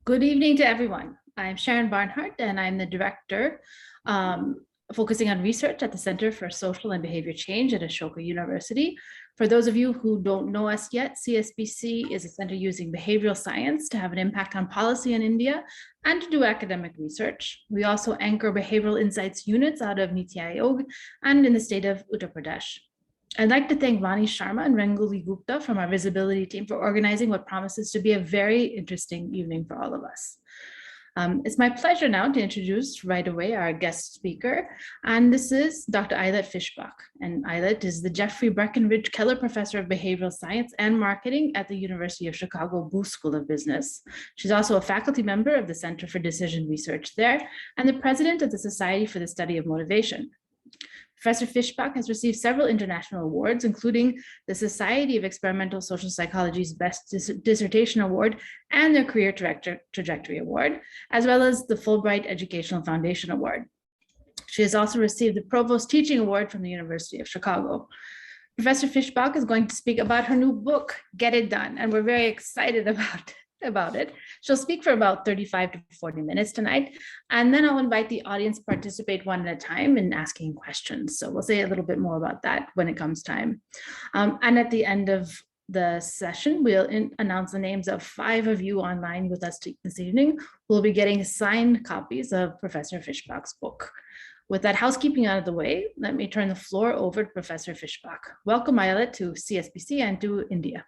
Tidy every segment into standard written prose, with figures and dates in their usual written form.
Good evening to everyone. I'm Sharon Barnhardt, and I'm the director focusing on research at the Center for Social and Behavior Change at Ashoka University. For those of you who don't know us yet, CSBC is a center using behavioral science to have an impact on policy in India and to do academic research. We also anchor behavioral insights units out of Niti Aayog and in the state of Uttar Pradesh. I'd like to thank Vani Sharma and Rangoli Gupta from our visibility team for organizing what promises to be a very interesting evening for all of us. It's my pleasure now to introduce right away our guest speaker, and this is Dr. Ayelet Fishbach. And Ayelet is the Jeffrey Breckinridge Keller Professor of Behavioral Science and Marketing at the University of Chicago Booth School of Business. She's also a faculty member of the Center for Decision Research there and the president of the Society for the Study of Motivation. Professor Fishbach has received several international awards, including the Society of Experimental Social Psychology's Best Dissertation Award and their Career Trajectory Award, as well as the Fulbright Educational Foundation Award. She has also received the Provost Teaching Award from the University of Chicago. Professor Fishbach is going to speak about her new book, Get It Done, and we're very excited about it. She'll speak for about 35 to 40 minutes tonight, and then I'll invite the audience to participate one at a time in asking questions. So we'll say a little bit more about that when it comes time. And at the end of the session, we'll announce the names of 5 of you online with us this evening. We'll be getting signed copies of Professor Fishbach's book. With that housekeeping out of the way, let me turn the floor over to Professor Fishbach. Welcome, Ayelet, to CSBC and to India.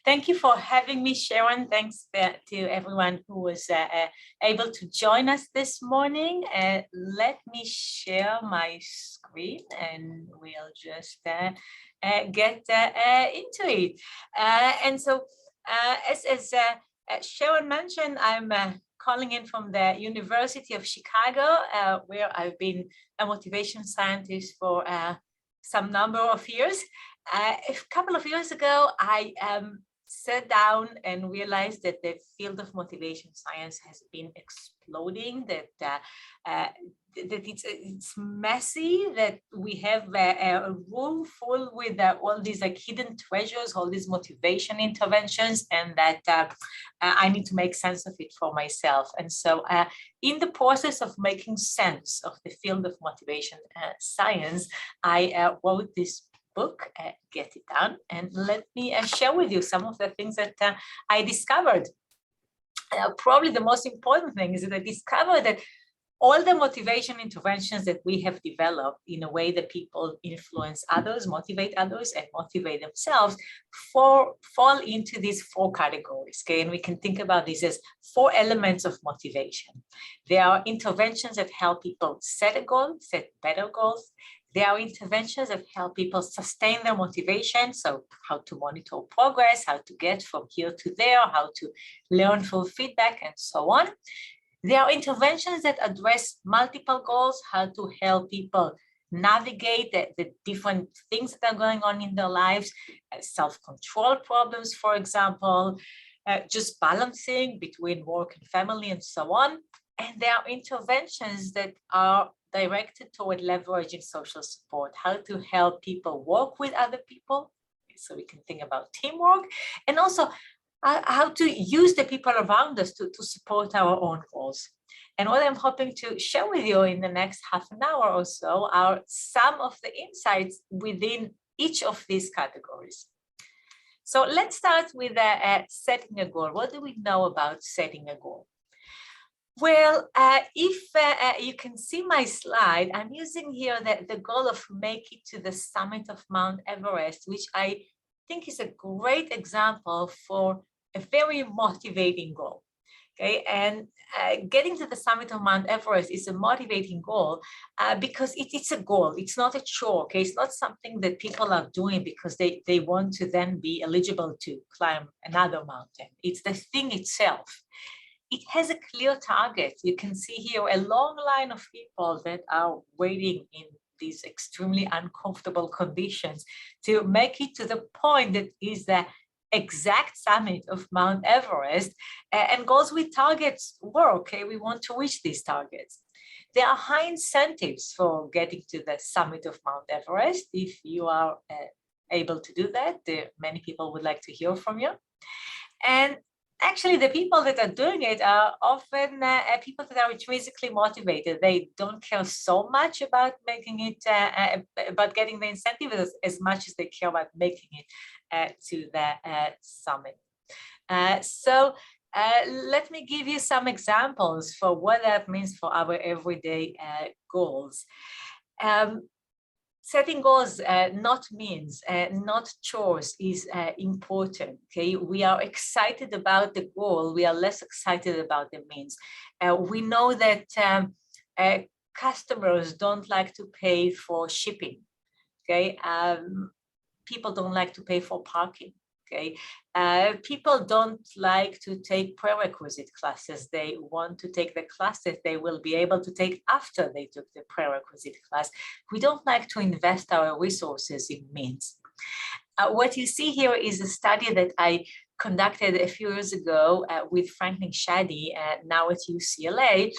Thank you for having me, Sharon. Thanks to everyone who was able to join us this morning. Let me share my screen and we'll just get into it. And so as Sharon mentioned, I'm calling in from the University of Chicago, where I've been a motivation scientist for some number of years. A couple of years ago, I sat down and realized that the field of motivation science has been exploding, that it's messy, that we have a room full with all these hidden treasures, all these motivation interventions, and that I need to make sense of it for myself. And so in the process of making sense of the field of motivation science, I wrote this book, Get It Done, and let me share with you some of the things that I discovered. Probably the most important thing is that I discovered that all the motivation interventions that we have developed in a way that people influence others, motivate others, and motivate themselves fall into these 4 categories. Okay, and we can think about these as 4 elements of motivation. There are interventions that help people set a goal, set better goals. There are interventions that help people sustain their motivation. So how to monitor progress, how to get from here to there, how to learn full feedback, and so on. There are interventions that address multiple goals, how to help people navigate the different things that are going on in their lives, self-control problems, for example, just balancing between work and family, and so on. And there are interventions that are directed toward leveraging social support, how to help people work with other people, so we can think about teamwork, and also how to use the people around us to support our own goals. And what I'm hoping to share with you in the next half an hour or so are some of the insights within each of these categories. So let's start with setting a goal. What do we know about setting a goal? Well, if you can see my slide, I'm using here the goal of make it to the summit of Mount Everest, which I think is a great example for a very motivating goal. Okay, and getting to the summit of Mount Everest is a motivating goal because it's a goal. It's not a chore. Okay, it's not something that people are doing because they want to then be eligible to climb another mountain. It's the thing itself. It has a clear target. You can see here a long line of people that are waiting in these extremely uncomfortable conditions to make it to the point that is the exact summit of Mount Everest, and goals with targets work. Okay, we want to reach these targets. There are high incentives for getting to the summit of Mount Everest. If you are able to do that, many people would like to hear from you. And Actually, the people that are doing it are often people that are intrinsically motivated. They don't care so much about making it, about getting the incentive as much as they care about making it to the summit. So let me give you some examples for what that means for our everyday goals. Setting goals, not means, not chores, is important. Okay, we are excited about the goal. We are less excited about the means. We know that customers don't like to pay for shipping. Okay, people don't like to pay for parking. Okay, people don't like to take prerequisite classes. They want to take the classes they will be able to take after they took the prerequisite class. We don't like to invest our resources in means. What you see here is a study that I conducted a few years ago with Franklin Shaddy, now at UCLA,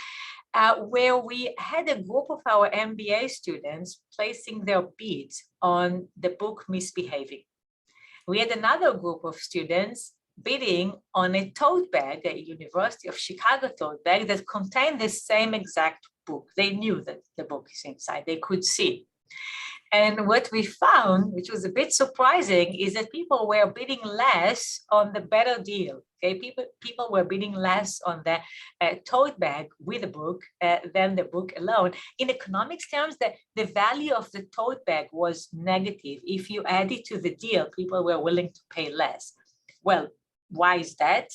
where we had a group of our MBA students placing their bids on the book Misbehaving. We had another group of students bidding on a tote bag, a University of Chicago tote bag that contained the same exact book. They knew that the book is inside, they could see. And what we found, which was a bit surprising, is that people were bidding less on the better deal. Okay, people were bidding less on the tote bag with the book than the book alone. In economics terms, the value of the tote bag was negative. If you add it to the deal, people were willing to pay less. Well, why is that?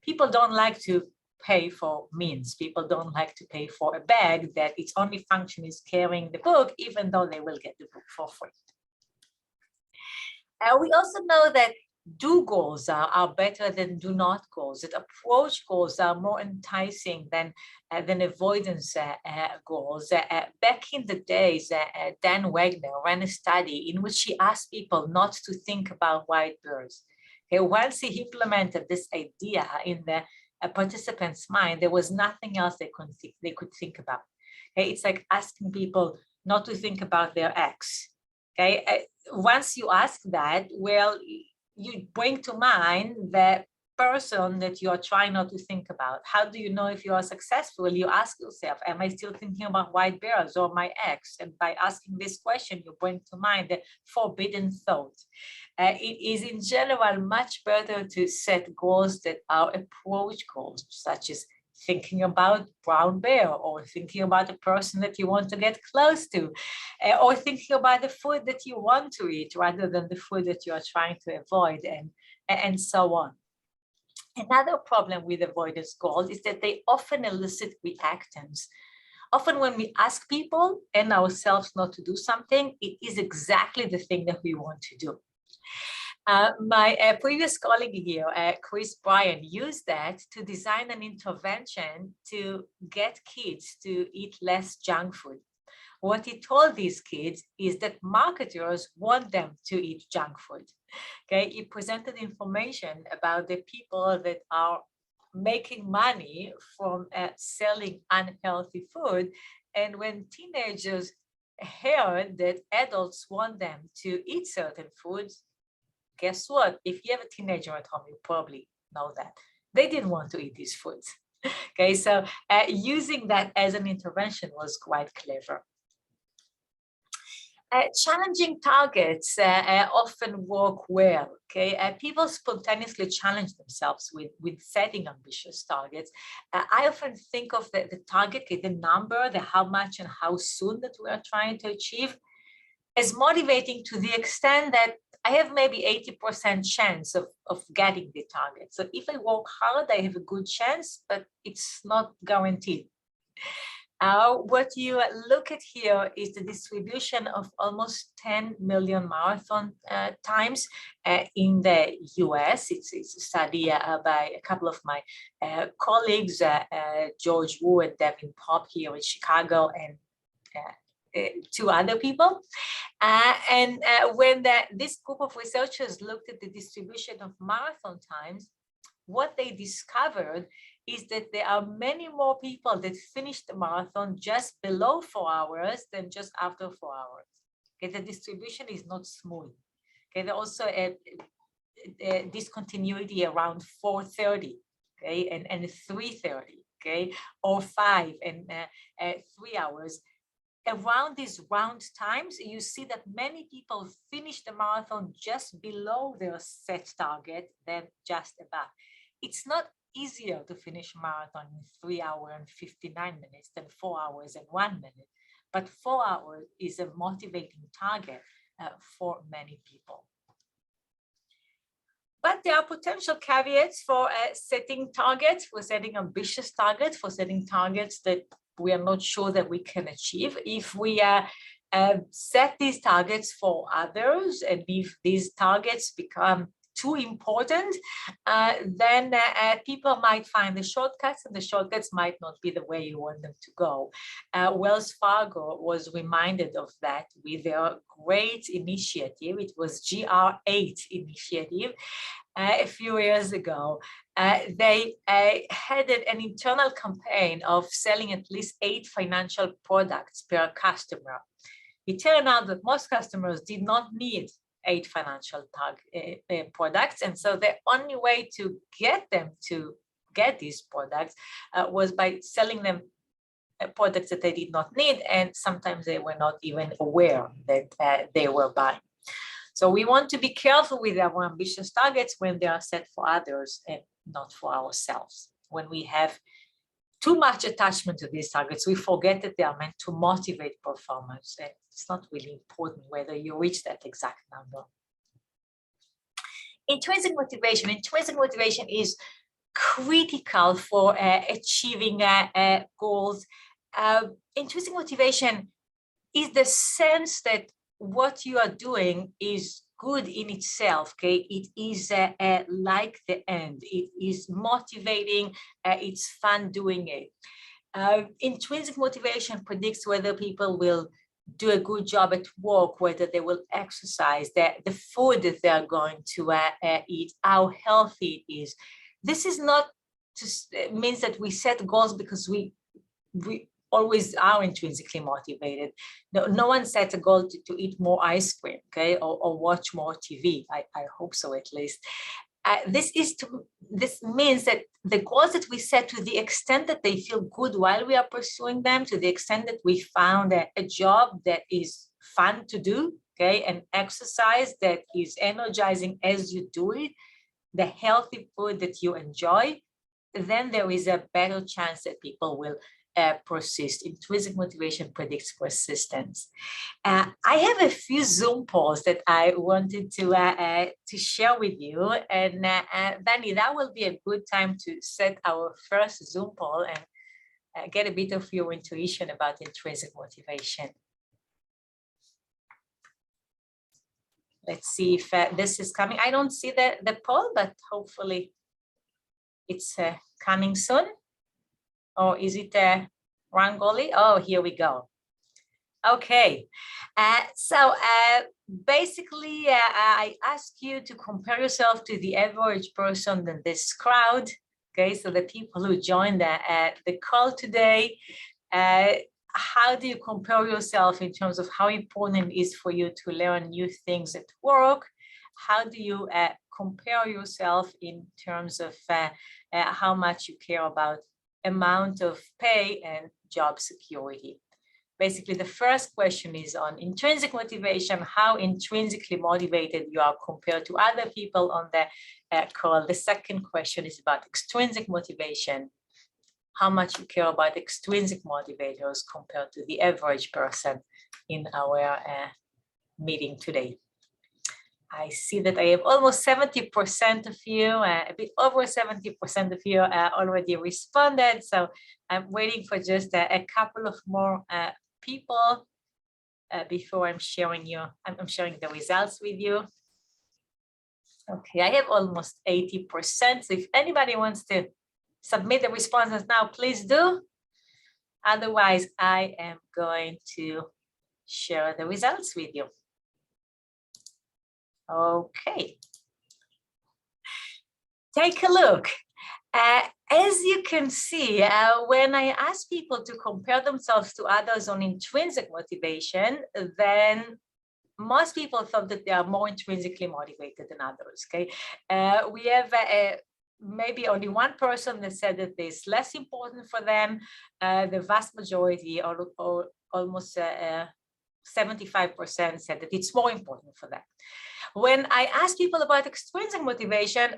People don't like to pay for means. People don't like to pay for a bag that its only function is carrying the book, even though they will get the book for free. We also know that do goals are better than do not goals, that approach goals are more enticing than avoidance goals. Back in the days, Dan Wagner ran a study in which he asked people not to think about white birds. Okay, once he implemented this idea in the participants' mind, there was nothing else they could think about. Okay, it's like asking people not to think about their ex. Okay, once you ask that, well, you bring to mind the person that you are trying not to think about. How do you know if you are successful? You ask yourself, am I still thinking about white bears or my ex? And by asking this question, you bring to mind the forbidden thought. It is in general much better to set goals that are approach goals, such as thinking about brown bear, or thinking about the person that you want to get close to, or thinking about the food that you want to eat rather than the food that you are trying to avoid, and so on. Another problem with avoidance goals is that they often elicit reactance. Often when we ask people and ourselves not to do something, it is exactly the thing that we want to do. My previous colleague here, Chris Bryan, used that to design an intervention to get kids to eat less junk food. What he told these kids is that marketers want them to eat junk food. Okay, he presented information about the people that are making money from selling unhealthy food. And when teenagers heard that adults want them to eat certain foods, guess what? If you have a teenager at home, you probably know that they didn't want to eat these foods. Okay, so using that as an intervention was quite clever. Challenging targets often work well. Okay, people spontaneously challenge themselves with setting ambitious targets. I often think of the target, the number, the how much and how soon that we are trying to achieve, as motivating to the extent that I have maybe 80% chance of getting the target. So if I work hard, I have a good chance, but it's not guaranteed. What you look at here is the distribution of almost 10 million marathon times in the US. It's a study by a couple of my colleagues, George Wu and Devin Pop here in Chicago, and two other people. When this group of researchers looked at the distribution of marathon times, what they discovered is that there are many more people that finish the marathon just below 4 hours than just after 4 hours. Okay, the distribution is not smooth. Okay, there's also a discontinuity around 4:30. okay, and 3:30, okay, or 5 and 3 hours. Around these round times, you see that many people finish the marathon just below their set target than just above. It's not easier to finish a marathon in 3 hours and 59 minutes than 4 hours and 1 minute, but 4 hours is a motivating target for many people. But there are potential caveats for setting targets, for setting ambitious targets, for setting targets that we are not sure that we can achieve. If we set these targets for others, and if these targets become too important, then people might find the shortcuts, and the shortcuts might not be the way you want them to go. Wells Fargo was reminded of that with their great initiative. It was GR8 initiative. A few years ago, they headed an internal campaign of selling at least 8 financial products per customer. It turned out that most customers did not need 8 financial products, and so the only way to get them to get these products was by selling them products that they did not need, and sometimes they were not even aware that they were buying. So we want to be careful with our ambitious targets when they are set for others and not for ourselves. When we have too much attachment to these targets, we forget that they are meant to motivate performance. And it's not really important whether you reach that exact number. Intrinsic motivation is critical for achieving goals. Intrinsic motivation is the sense that what you are doing is good in itself, okay? It is like the end. It is motivating. It's fun doing it. Intrinsic motivation predicts whether people will do a good job at work, whether they will exercise, the food that they are going to eat, how healthy it is. This is not just means that we set goals because we always are intrinsically motivated. No one sets a goal to eat more ice cream, okay, or watch more TV. I hope so, at least. This means that the goals that we set, to the extent that they feel good while we are pursuing them, to the extent that we found a job that is fun to do, okay, an exercise that is energizing as you do it, the healthy food that you enjoy, then there is a better chance that people will persist. Intrinsic motivation predicts persistence. I have a few Zoom polls that I wanted to share with you, and Danny, that will be a good time to set our first Zoom poll and get a bit of your intuition about intrinsic motivation. Let's see if this is coming. I don't see the poll, but hopefully it's coming soon. Or is it Rangoli? Oh, here we go. Okay, so basically, I ask you to compare yourself to the average person in this crowd. Okay, so the people who joined the call today, how do you compare yourself in terms of how important it is for you to learn new things at work? How do you compare yourself in terms of how much you care about amount of pay and job security? Basically, the first question is on intrinsic motivation, how intrinsically motivated you are compared to other people on the call. The second question is about extrinsic motivation, how much you care about extrinsic motivators compared to the average person in our meeting today. I see that I have almost 70% of you, a bit over 70% of you already responded. So I'm waiting for just a couple of more people before I'm sharing the results with you. Okay, I have almost 80%. So if anybody wants to submit the responses now, please do. Otherwise, I am going to share the results with you. Okay, take a look. As you can see, when I ask people to compare themselves to others on intrinsic motivation, then most people thought that they are more intrinsically motivated than others. Okay, we have maybe only one person that said that it's less important for them. The vast majority, or almost 75%, said that it's more important for them. When I ask people about extrinsic motivation,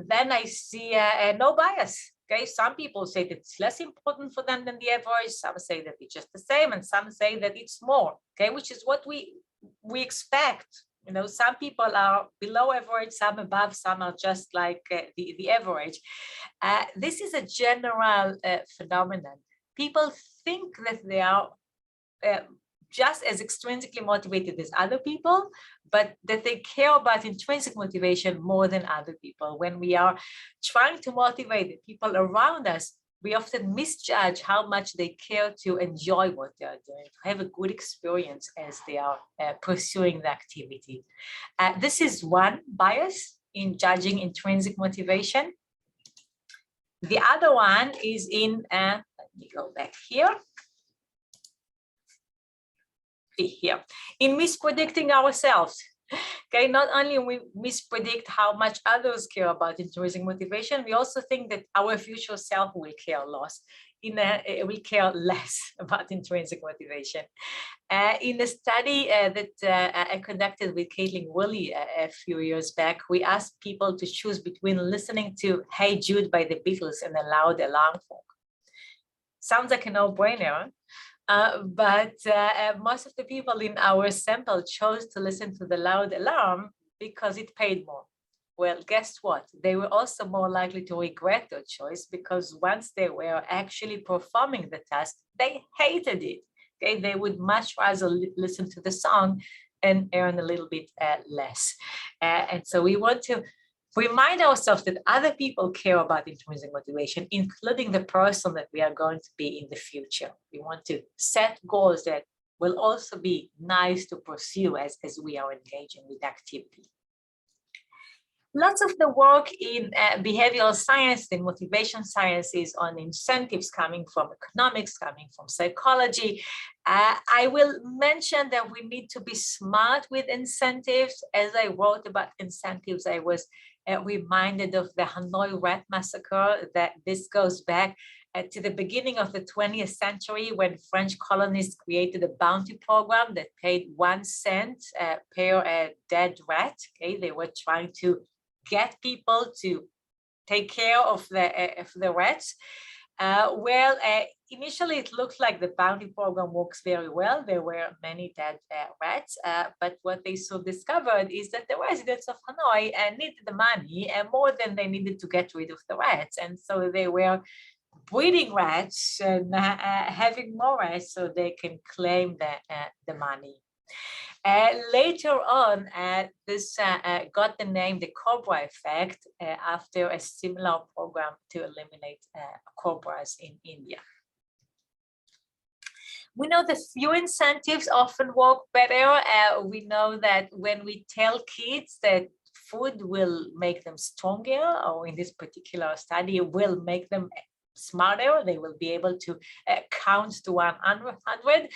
then I see no bias. Okay, some people say that it's less important for them than the average. Some say that it's just the same, and some say that it's more. Okay, which is what we expect. You know, some people are below average, some above, some are just like the average. This is a general phenomenon. People think that they are just as extrinsically motivated as other people, but that they care about intrinsic motivation more than other people. When we are trying to motivate the people around us, we often misjudge how much they care to enjoy what they are doing, to have a good experience as they are pursuing the activity. This is one bias in judging intrinsic motivation. The other one is in, let me go back here. Here, in mispredicting ourselves. Okay, not only we mispredict how much others care about intrinsic motivation, we also think that our future self will care less about intrinsic motivation. In a study that I conducted with Caitlin Woolley a few years back, we asked people to choose between listening to Hey Jude by the Beatles and a loud alarm clock. Sounds like a no-brainer. But most of the people in our sample chose to listen to the loud alarm because it paid more. Well, guess what? They were also more likely to regret their choice because once they were actually performing the task, they hated it. Okay, they would much rather listen to the song and earn a little bit less. And so we want to remind ourselves that other people care about intrinsic motivation, including the person that we are going to be in the future. We want to set goals that will also be nice to pursue as we are engaging with activity. Lots of the work in behavioral science and motivation science is on incentives coming from economics, coming from psychology. I will mention that we need to be smart with incentives. As I wrote about incentives, I was reminded of the Hanoi rat massacre, that this goes back to the beginning of the 20th century when French colonists created a bounty program that paid 1 cent per dead rat. Okay, they were trying to get people to take care of the rats. Initially it looked like the bounty program works very well. There were many dead rats, but what they soon discovered is that the residents of Hanoi needed the money more than they needed to get rid of the rats. And so they were breeding rats and having more rats so they can claim the money. Later on, this got the name the Cobra effect after a similar program to eliminate cobras in India. We know that few incentives often work better. We know that when we tell kids that food will make them stronger, or in this particular study, will make them smarter, they will be able to count to 100.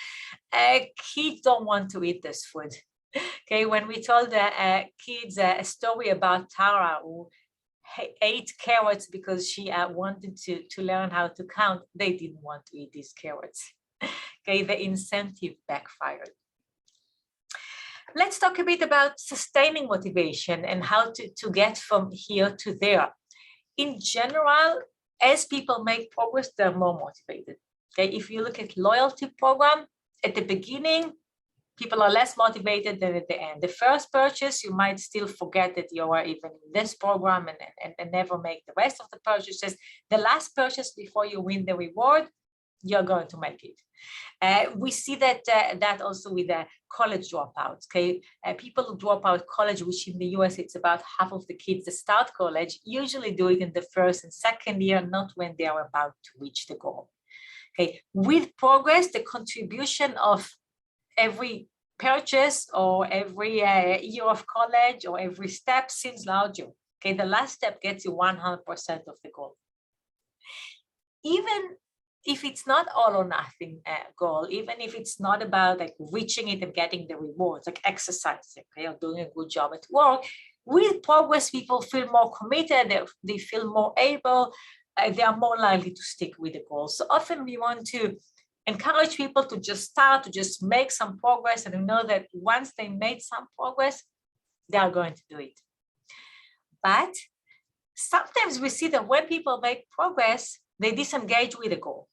Kids don't want to eat this food. Okay, when we told the kids a story about Tara who ate carrots because she wanted to learn how to count, they didn't want to eat these carrots. Okay, the incentive backfired. Let's talk a bit about sustaining motivation and how to get from here to there. In general, as people make progress, they're more motivated. Okay, if you look at loyalty program, at the beginning, people are less motivated than at the end. The first purchase, you might still forget that you are even in this program and never make the rest of the purchases. The last purchase before you win the reward, you're going to make it. We see that also with the college dropouts. Okay, people who drop out college, which in the US it's about half of the kids that start college, usually do it in the first and second year, not when they are about to reach the goal. Okay, with progress, the contribution of every purchase or every year of college or every step seems larger. Okay, the last step gets you 100% of the goal. Even if it's not all or nothing goal, even if it's not about like reaching it and getting the rewards, like exercising, okay, or doing a good job at work, With progress, people feel more committed, they feel more able, they are more likely to stick with the goal. So often we want to encourage people to just start, to just make some progress, and know that once they made some progress, they are going to do it. But sometimes we see that when people make progress, they disengage with the goal.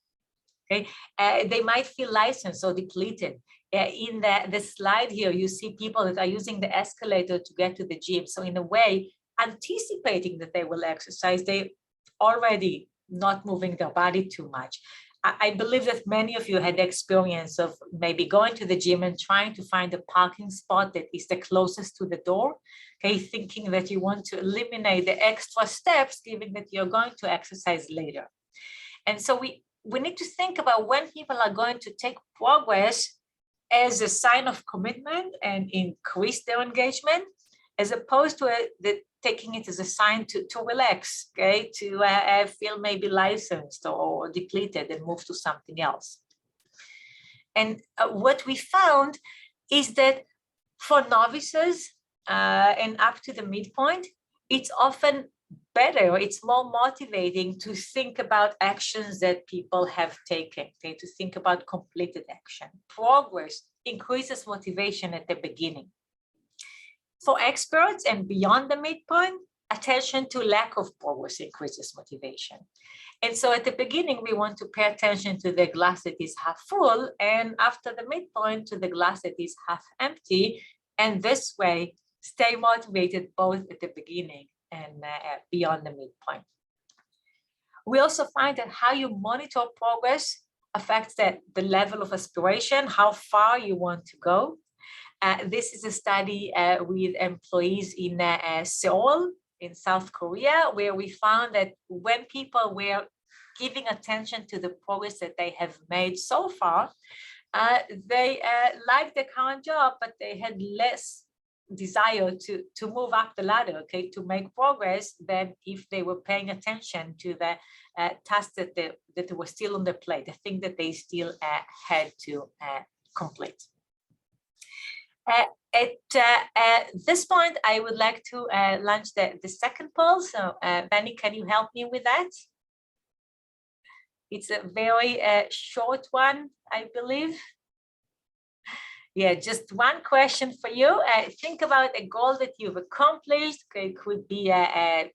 Okay, they might feel licensed or depleted. In the slide here, you see people that are using the escalator to get to the gym. So in a way, anticipating that they will exercise, they already not moving their body too much. I believe that many of you had the experience of maybe going to the gym and trying to find a parking spot that is the closest to the door, okay, thinking that you want to eliminate the extra steps, given that you're going to exercise later. And so we need to think about when people are going to take progress as a sign of commitment and increase their engagement, as opposed to taking it as a sign to relax, okay, to feel maybe licensed or depleted and move to something else. And what we found is that for novices and up to the midpoint, it's often better, it's more motivating to think about actions that people have taken, okay, to think about completed action. Progress increases motivation at the beginning. For experts and beyond the midpoint, attention to lack of progress increases motivation. And so at the beginning, we want to pay attention to the glass that is half full, and after the midpoint to the glass that is half empty. And this way, stay motivated both at the beginning and beyond the midpoint. We also find that how you monitor progress affects the level of aspiration, how far you want to go. This is a study with employees in Seoul, in South Korea, where we found that when people were giving attention to the progress that they have made so far, they liked the current job, but they had less desire to move up the ladder, okay, to make progress than if they were paying attention to the tasks that were still on the plate, the thing that they still had to complete. At this point, I would like to launch the second poll. So, Benny, can you help me with that? It's a very short one, I believe. Yeah, just one question for you. Think about a goal that you've accomplished. It could be a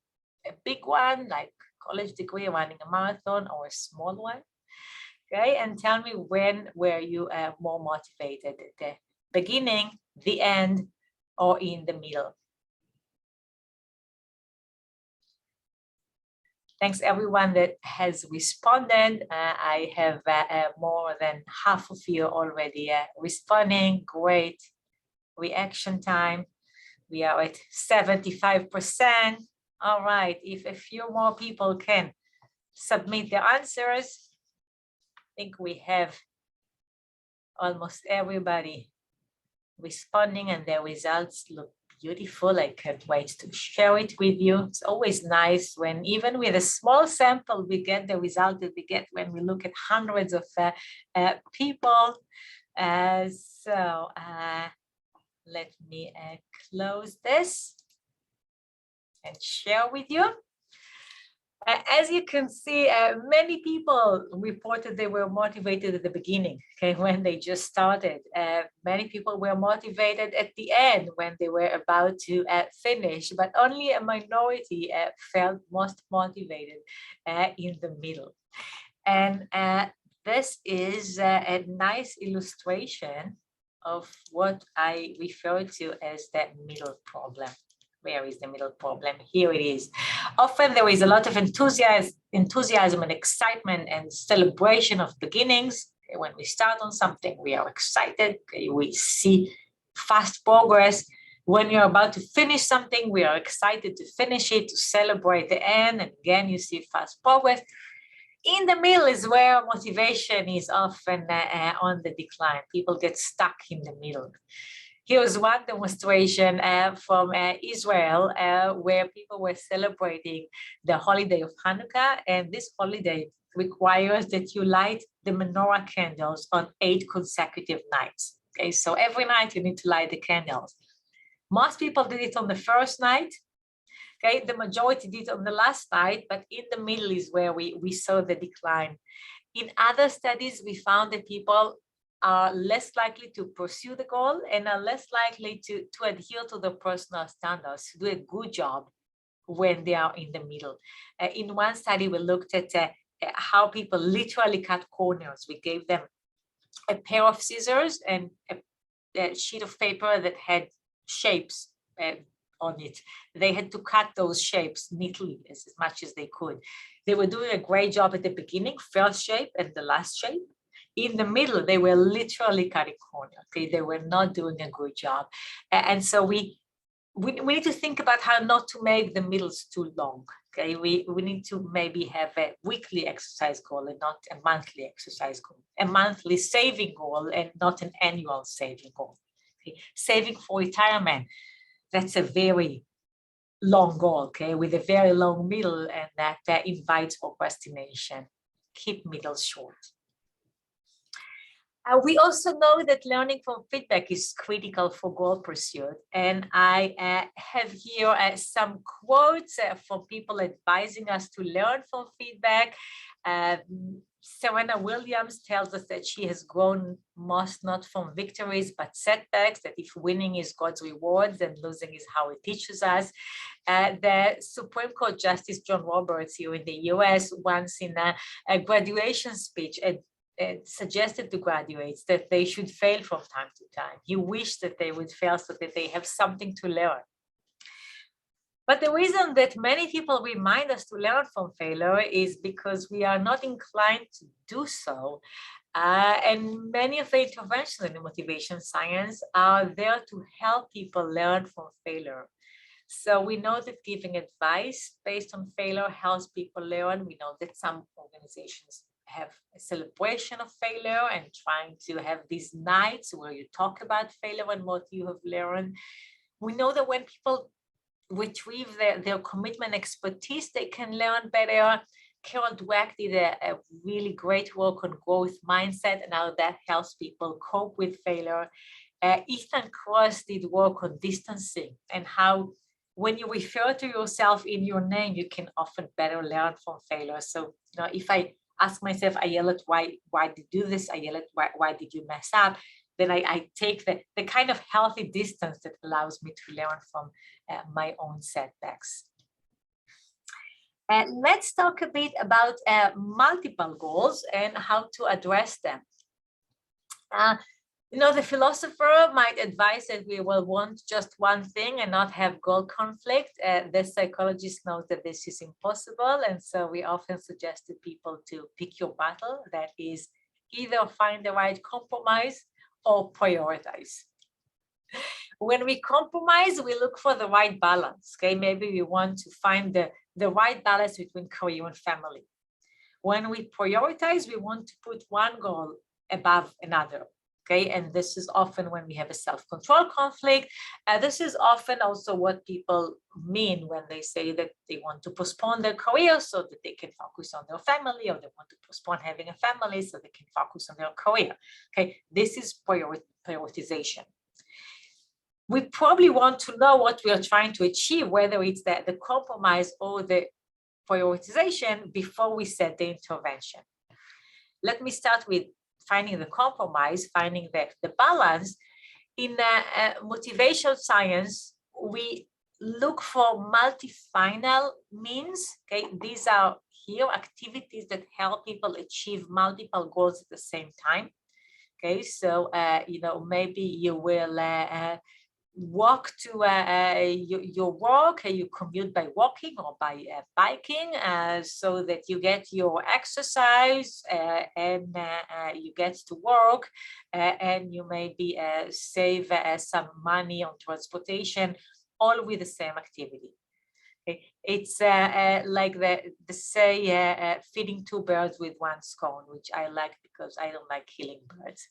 big one, like college degree, running a marathon, or a small one. Okay, and tell me when were you more motivated, at the beginning, the end, or in the middle? Thanks everyone that has responded. I have more than half of you already responding. Great reaction time. We are at 75%. All right, if a few more people can submit their answers, I think we have almost everybody responding, and their results look beautiful. I can't wait to share it with you. It's always nice when, even with a small sample, we get the result that we get when we look at hundreds of people. So let me close this and share with you. As you can see, many people reported they were motivated at the beginning, okay, when they just started. Many people were motivated at the end when they were about to finish, but only a minority felt most motivated in the middle. And this is a nice illustration of what I refer to as the middle problem. Where is the middle problem? Here it is. Often there is a lot of enthusiasm and excitement and celebration of beginnings. Okay, when we start on something, we are excited. Okay, we see fast progress. When you're about to finish something, we are excited to finish it, to celebrate the end. And again, you see fast progress. In the middle is where motivation is often on the decline. People get stuck in the middle. Here's one demonstration from Israel where people were celebrating the holiday of Hanukkah, and this holiday requires that you light the menorah candles on 8 consecutive nights. Okay, so every night you need to light the candles. Most people did it on the first night. Okay, the majority did on the last night, but in the middle is where we saw the decline. In other studies, we found that people are less likely to pursue the goal and are less likely to adhere to the personal standards, to do a good job when they are in the middle. In one study, we looked at how people literally cut corners. We gave them a pair of scissors and a sheet of paper that had shapes on it. They had to cut those shapes neatly as much as they could. They were doing a great job at the beginning, first shape and the last shape. In the middle, they were literally cutting corners. Okay, they were not doing a good job. And so we need to think about how not to make the middles too long. Okay, we need to maybe have a weekly exercise goal and not a monthly exercise goal, a monthly saving goal and not an annual saving goal. Okay, saving for retirement, that's a very long goal, okay, with a very long middle, and that invites procrastination. Keep middles short. We also know that learning from feedback is critical for goal pursuit. And I have here some quotes from people advising us to learn from feedback. Serena Williams tells us that she has grown most not from victories, but setbacks, that if winning is God's reward, then losing is how it teaches us. The Supreme Court Justice John Roberts here in the US once in a graduation speech suggested to graduates that they should fail from time to time. He wished that they would fail so that they have something to learn. But the reason that many people remind us to learn from failure is because we are not inclined to do so. And many of the interventions in the motivation science are there to help people learn from failure. So we know that giving advice based on failure helps people learn. We know that some organizations have a celebration of failure and trying to have these nights where you talk about failure and what you have learned. We know that when people retrieve their commitment expertise, they can learn better. Carol Dweck did a really great work on growth mindset and how that helps people cope with failure. Ethan Cross did work on distancing and how when you refer to yourself in your name, you can often better learn from failure. So, if I ask myself, Ayelet, why did you do this? Ayelet, why did you mess up? Then I take the kind of healthy distance that allows me to learn from my own setbacks. Let's talk a bit about multiple goals and how to address them. The philosopher might advise that we will want just one thing and not have goal conflict. The psychologist knows that this is impossible. And so we often suggest to people to pick your battle. That is, either find the right compromise or prioritize. When we compromise, we look for the right balance. Okay, maybe we want to find the right balance between career and family. When we prioritize, we want to put one goal above another. Okay, and this is often when we have a self-control conflict. This is often also what people mean when they say that they want to postpone their career so that they can focus on their family, or they want to postpone having a family so they can focus on their career. Okay, this is prioritization. We probably want to know what we are trying to achieve, whether it's the compromise or the prioritization, before we set the intervention. Let me start with finding the compromise, finding the balance. In motivation science, we look for multi-final means. Okay, these are here activities that help people achieve multiple goals at the same time. Okay, so maybe you will walk to your work, you commute by walking or by biking, so that you get your exercise and you get to work, and you maybe save some money on transportation, all with the same activity. Okay. It's like the say feeding two birds with one stone, which I like because I don't like killing birds.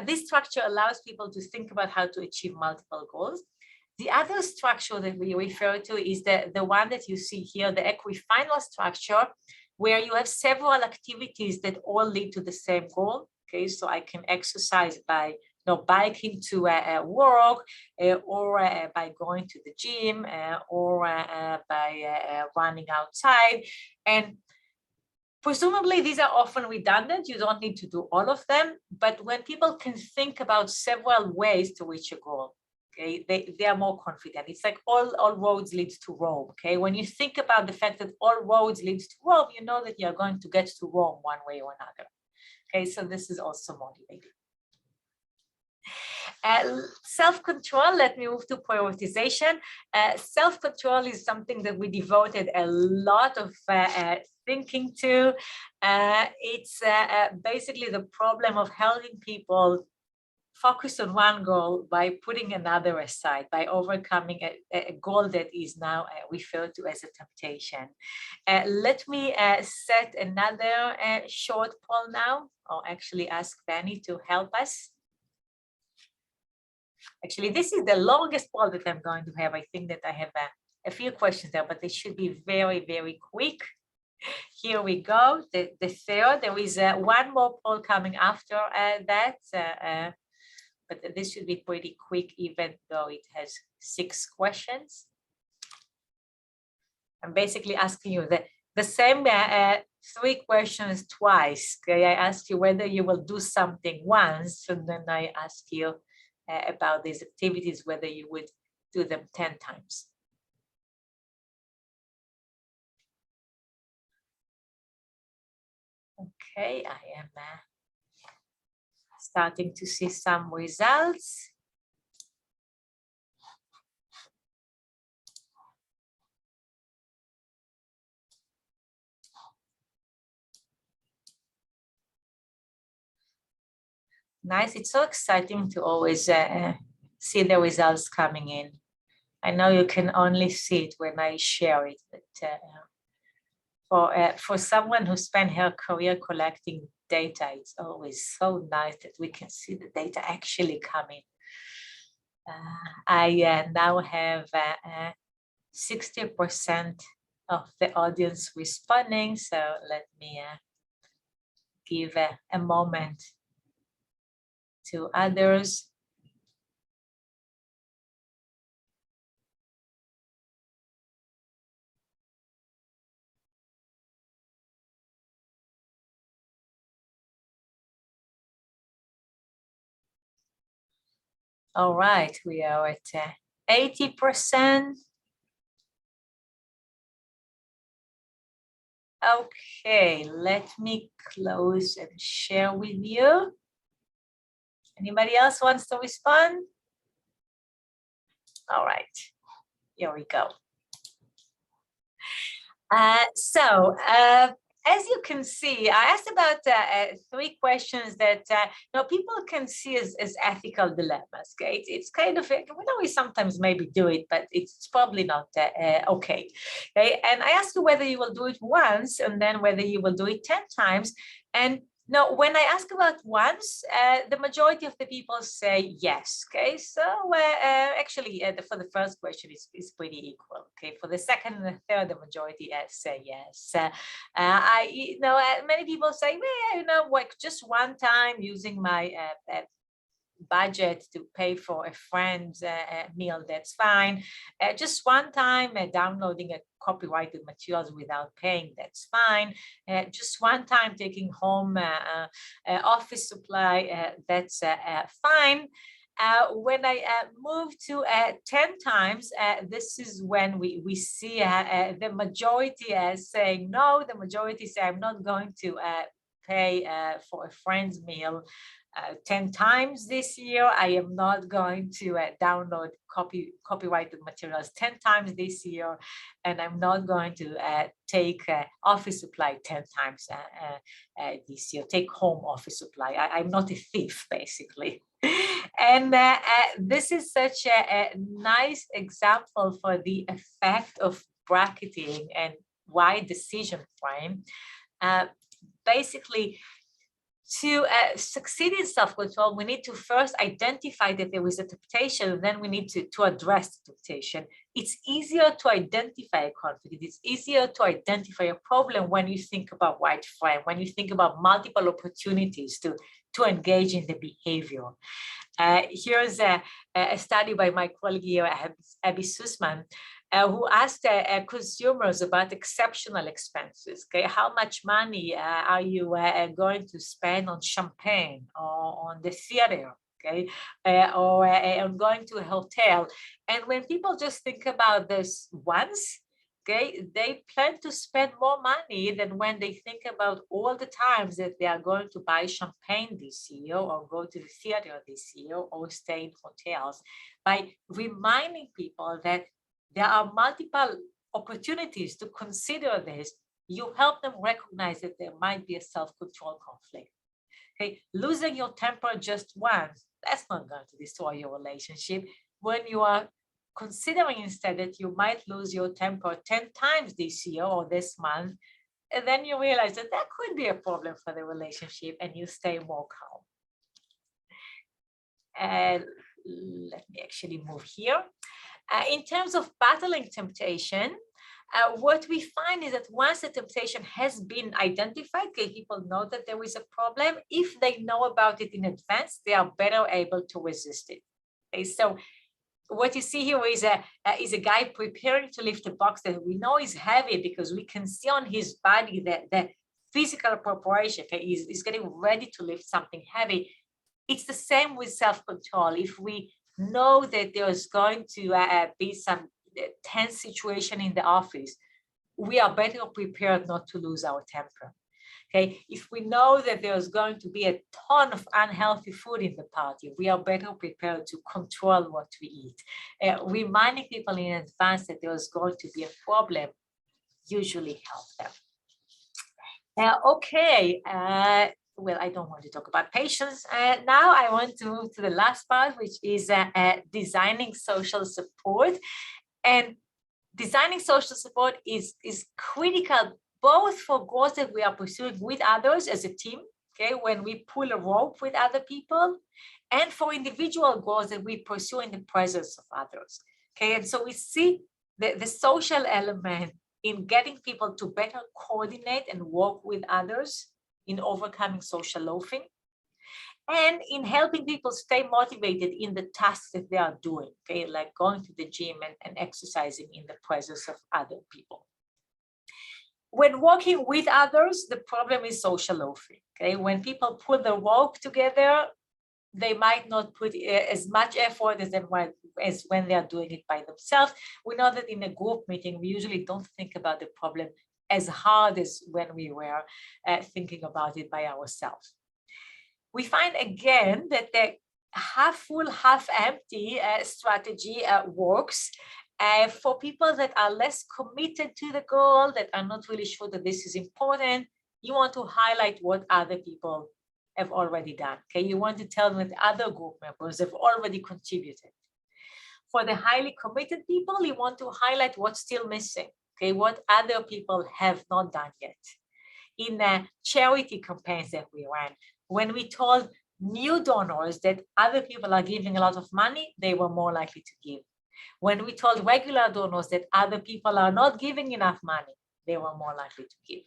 This structure allows people to think about how to achieve multiple goals. The other structure that we refer to is the one that you see here, the Equifinal Structure, where you have several activities that all lead to the same goal. Okay, so I can exercise by biking to work, or by going to the gym, or by running outside. And presumably, these are often redundant. You don't need to do all of them. But when people can think about several ways to reach a goal, okay, they are more confident. It's like all roads lead to Rome. Okay, when you think about the fact that all roads lead to Rome, you know that you're going to get to Rome one way or another. Okay, so this is also motivating. Self-control, let me move to prioritization. Self-control is something that we devoted a lot of thinking to. It's basically the problem of helping people focus on one goal by putting another aside, by overcoming a goal that is now referred to as a temptation. Let me set another short poll now, or actually ask Benny to help us. Actually, this is the longest poll that I'm going to have. I think that I have a few questions there, but they should be very, very quick. Here we go. The third, there is one more poll coming after that, but this should be pretty quick, even though it has 6 questions. I'm basically asking you the same 3 questions twice. Okay, I ask you whether you will do something once, and then I ask you about these activities, whether you would do them 10 times. Okay, I am starting to see some results. Nice, it's so exciting to always see the results coming in. I know you can only see it when I share it, but for someone who spent her career collecting data, it's always so nice that we can see the data actually coming. I now have 60% of the audience responding, so let me give a moment to others. All right, we are at 80%. Okay, let me close and share with you. Anybody else wants to respond? All right, here we go. As you can see, I asked about 3 questions that people can see as ethical dilemmas. Okay, it's kind of, we sometimes maybe do it, but it's probably not okay. Okay, and I asked you whether you will do it once, and then whether you will do it 10 times. And now, when I ask about once, the majority of the people say yes. Okay, so actually, for the first question, it's pretty equal. Okay, for the second and the third, the majority say yes. Many people say, well, like just one time using my budget to pay for a friend's meal, that's fine. Just one time downloading a copyrighted materials without paying, that's fine. Just one time taking home office supply, that's fine. When I move to 10 times, this is when we see the majority saying no. The majority say, I'm not going to pay for a friend's meal 10 times this year. I am not going to download copyrighted materials 10 times this year, and I'm not going to take office supply 10 times this year, take home office supply. I'm not a thief, basically. And this is such a nice example for the effect of bracketing and wide decision frame. Basically, to succeed in self-control, we need to first identify that there is a temptation, and then we need to address the temptation. It's easier to identify a conflict. It's easier to identify a problem when you think about wide frame, when you think about multiple opportunities to engage in the behavior. Here's a study by my colleague here, Abby Sussman, who asked consumers about exceptional expenses. Okay, how much money are you going to spend on champagne or on the theater? Okay, or on going to a hotel. And when people just think about this once, okay, they plan to spend more money than when they think about all the times that they are going to buy champagne this year or go to the theater this year or stay in hotels. By reminding people that there are multiple opportunities to consider this, you help them recognize that there might be a self-control conflict. Okay, losing your temper just once, that's not going to destroy your relationship. When you are considering instead that you might lose your temper 10 times this year or this month, and then you realize that that could be a problem for the relationship and you stay more calm. And let me actually move here. In terms of battling temptation, what we find is that once the temptation has been identified, okay, people know that there is a problem. If they know about it in advance, they are better able to resist it. Okay, so what you see here is a guy preparing to lift a box that we know is heavy because we can see on his body that the physical preparation. Okay, he's getting ready to lift something heavy. It's the same with self-control. If we know that there's going to be some tense situation in the office, we are better prepared not to lose our temper. Okay, if we know that there's going to be a ton of unhealthy food in the party, we are better prepared to control what we eat. Reminding people in advance that there's going to be a problem usually helps them. Okay, well, I don't want to talk about patience. Now I want to move to the last part, which is designing social support. And designing social support is critical both for goals that we are pursuing with others as a team, okay, when we pull a rope with other people, and for individual goals that we pursue in the presence of others. Okay, and so we see the social element in getting people to better coordinate and work with others in overcoming social loafing, and in helping people stay motivated in the tasks that they are doing, okay, like going to the gym and exercising in the presence of other people. When working with others, the problem is social loafing. Okay, when people pull the rope together, they might not put as much effort as when they are doing it by themselves. We know that in a group meeting, we usually don't think about the problem as hard as when we were thinking about it by ourselves. We find again that the half full, half empty strategy works for people that are less committed to the goal, that are not really sure that this is important. You want to highlight what other people have already done. Okay, you want to tell them that other group members have already contributed. For the highly committed people, you want to highlight what's still missing. Okay, what other people have not done yet. In charity campaigns that we ran, when we told new donors that other people are giving a lot of money, they were more likely to give. When we told regular donors that other people are not giving enough money, they were more likely to give.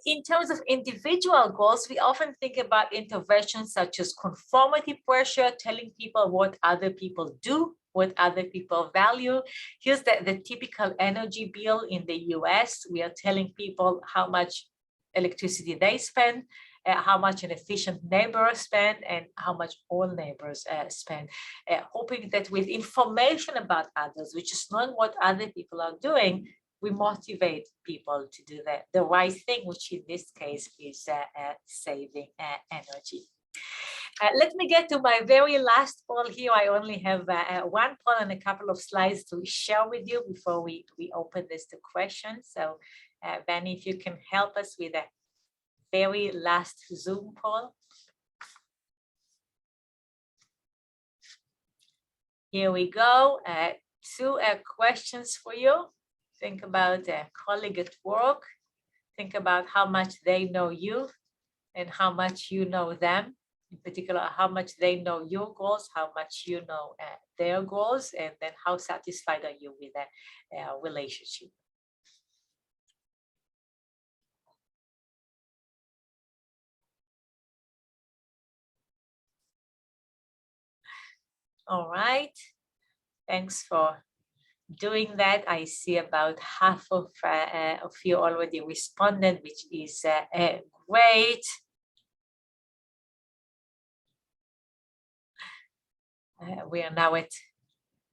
In terms of individual goals, we often think about interventions such as conformity pressure, telling people what other people do, what other people value. Here's the typical energy bill in the US. We are telling people how much electricity they spend, how much an efficient neighbor spend, and how much all neighbors spend, hoping that with information about others, which is knowing what other people are doing, we motivate people to do the right thing, which in this case is saving energy. Let me get to my very last poll here. I only have one poll and a couple of slides to share with you before we open this to questions. So Benny, if you can help us with a very last Zoom poll. Here we go. Two questions for you. Think about a colleague at work. Think about how much they know you and how much you know them. In particular, how much they know your goals, how much you know their goals, and then how satisfied are you with that relationship. All right. Thanks for doing that. I see about half of you already responded, which is great. We are now at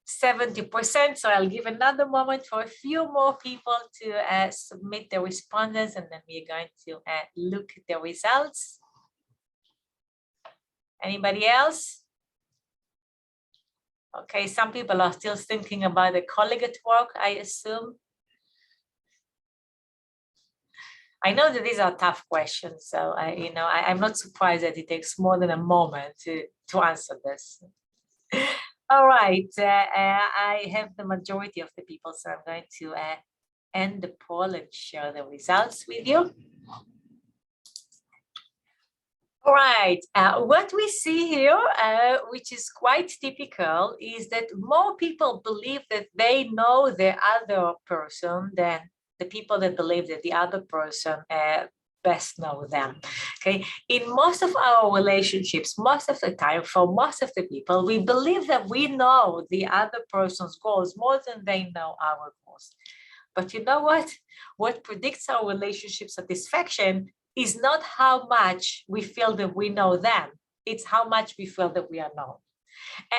70%, so I'll give another moment for a few more people to submit their responses, and then we're going to look at the results. Anybody else? Okay, some people are still thinking about the colleague at work, I assume. I know that these are tough questions, so I'm not surprised that it takes more than a moment to answer this. All right, I have the majority of the people, so I'm going to end the poll and share the results with you. All right, what we see here, which is quite typical, is that more people believe that they know the other person than the people that believe that the other person best know them. Okay, in most of our relationships, most of the time, for most of the people, we believe that we know the other person's goals more than they know our goals. But you know what? What predicts our relationship satisfaction is not how much we feel that we know them, it's how much we feel that we are known.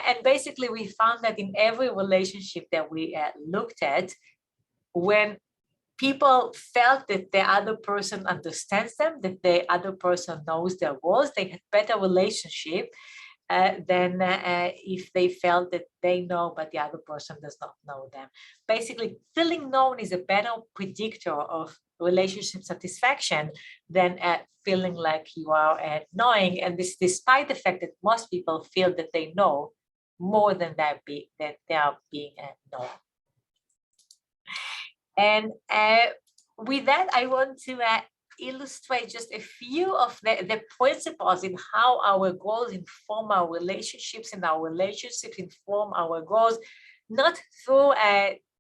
And basically, we found that in every relationship that we looked at, when people felt that the other person understands them, that the other person knows their goals, they had better relationship than if they felt that they know, but the other person does not know them. Basically, feeling known is a better predictor of relationship satisfaction than feeling like you are knowing. And this, despite the fact that most people feel that they know more than that they are being known. And with that, I want to illustrate just a few of the principles in how our goals inform our relationships, and our relationships inform our goals, not through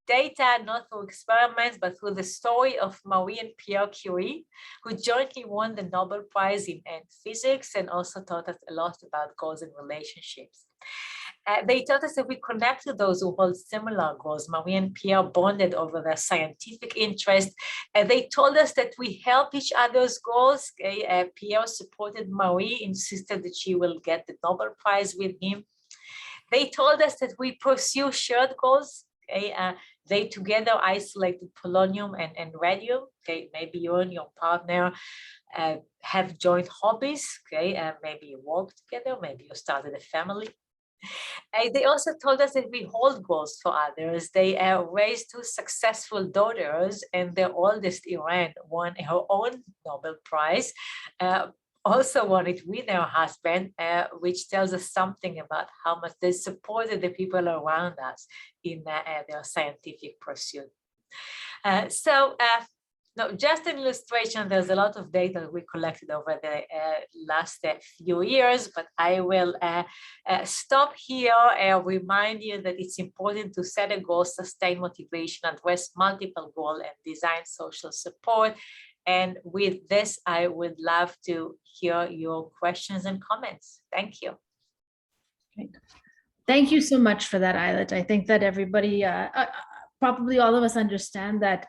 data, not through experiments, but through the story of Marie and Pierre Curie, who jointly won the Nobel Prize in physics and also taught us a lot about goals and relationships. They taught us that we connect to those who hold similar goals. Marie and Pierre bonded over their scientific interest. They told us that we help each other's goals. Pierre supported Marie, insisted that she will get the Nobel Prize with him. They told us that we pursue shared goals. They together isolated polonium and radium. Maybe you and your partner have joint hobbies. Maybe you work together. Maybe you started a family. They also told us that we hold goals for others. They raised two successful daughters, and their oldest, Iran, won her own Nobel Prize, also won it with her husband, which tells us something about how much they supported the people around us in their scientific pursuit. No, just an illustration. There's a lot of data we collected over the last few years, but I will stop here and remind you that it's important to set a goal, sustain motivation, address multiple goals, and design social support. And with this, I would love to hear your questions and comments. Thank you. Great. Thank you so much for that, Ayelet. I think that everybody, probably all of us, understand that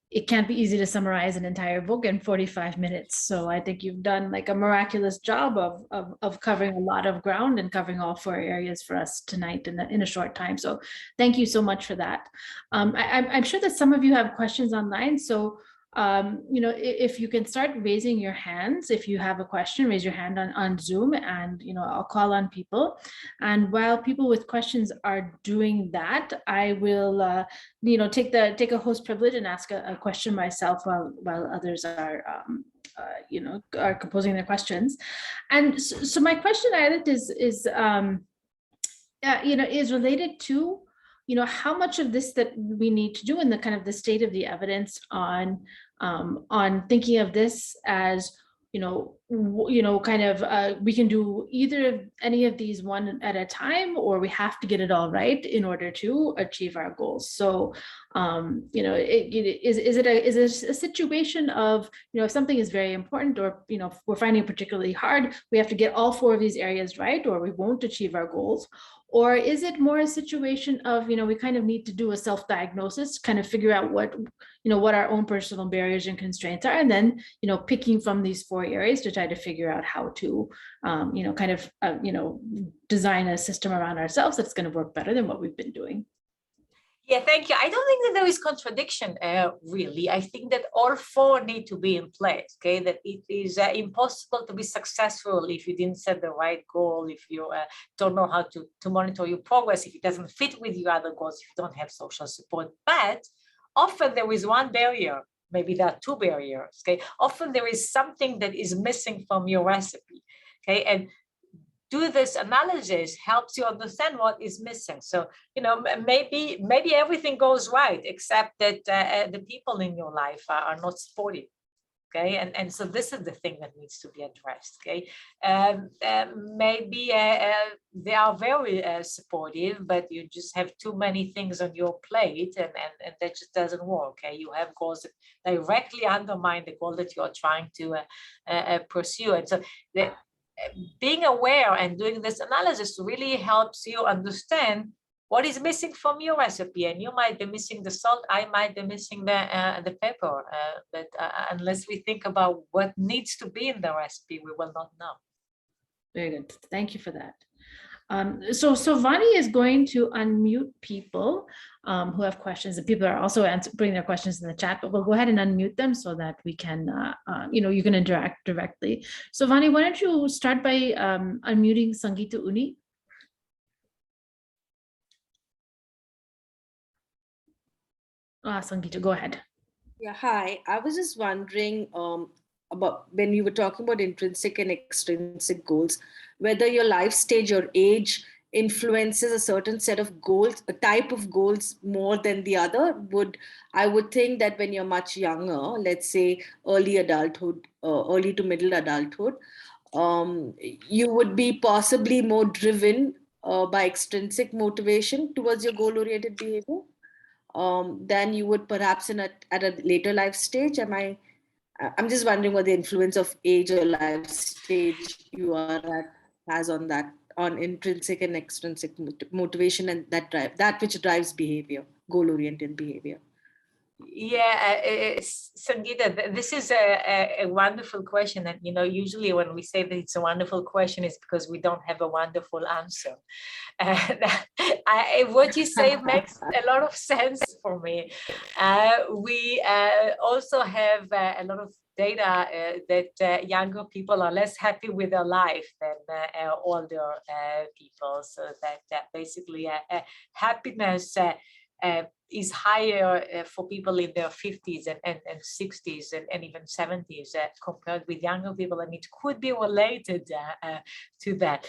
it can't be easy to summarize an entire book in 45 minutes. So I think you've done like a miraculous job of covering a lot of ground and covering all 4 areas for us tonight in a short time. So thank you so much for that. I'm sure that some of you have questions online. So if you can start raising your hands, if you have a question, raise your hand on Zoom, and I'll call on people. And while people with questions are doing that, I will take a host privilege and ask a question myself while others are are composing their questions. And so my question, Ayelet, is related to how much of this that we need to do in the kind of the state of the evidence on thinking of this as kind of, we can do either any of these one at a time, or we have to get it all right in order to achieve our goals. So, is it a situation of, if something is very important, or, we're finding it particularly hard, we have to get all 4 of these areas right, or we won't achieve our goals? Or is it more a situation of, we kind of need to do a self-diagnosis, kind of figure out what our own personal barriers and constraints are, and then, picking from these 4 areas to try to figure out how to, design a system around ourselves that's going to work better than what we've been doing. Yeah, thank you. I don't think that there is contradiction, really. I think that all 4 need to be in place, okay? That it is impossible to be successful if you didn't set the right goal, if you don't know how to monitor your progress, if it doesn't fit with your other goals, if you don't have social support. But often there is one barrier, maybe there are 2 barriers, okay? Often there is something that is missing from your recipe, okay? And do this analysis helps you understand what is missing. So, maybe everything goes right, except that the people in your life are not supportive. Okay, and so this is the thing that needs to be addressed. Okay, maybe they are very supportive, but you just have too many things on your plate, and that just doesn't work. Okay, you have goals that directly undermine the goal that you are trying to pursue, and so being aware and doing this analysis really helps you understand what is missing from your recipe. And you might be missing the salt, I might be missing the pepper. But unless we think about what needs to be in the recipe, we will not know. Very good. Thank you for that. So Vani is going to unmute people who have questions, and people are also putting their questions in the chat, but we'll go ahead and unmute them so that we can, you can interact directly. So Vani, why don't you start by unmuting Sangeeta Uni? Sangeeta, go ahead. Yeah, hi. I was just wondering about when you were talking about intrinsic and extrinsic goals, whether your life stage or age influences a certain set of goals, a type of goals more than the other. I would think that when you're much younger, let's say early adulthood, early to middle adulthood, you would be possibly more driven by extrinsic motivation towards your goal-oriented behavior than you would perhaps at a later life stage. I'm just wondering what the influence of age or life stage you are at has on that, on intrinsic and extrinsic motivation, and that which drives behavior, goal-oriented behavior. Yeah, Sangeeta, this is a wonderful question. And, usually when we say that it's a wonderful question, it's because we don't have a wonderful answer. What you say makes a lot of sense for me. We also have a lot of data that younger people are less happy with their life than older people. So that basically happiness is higher for people in their 50s and 60s and even 70s compared with younger people, and it could be related to that.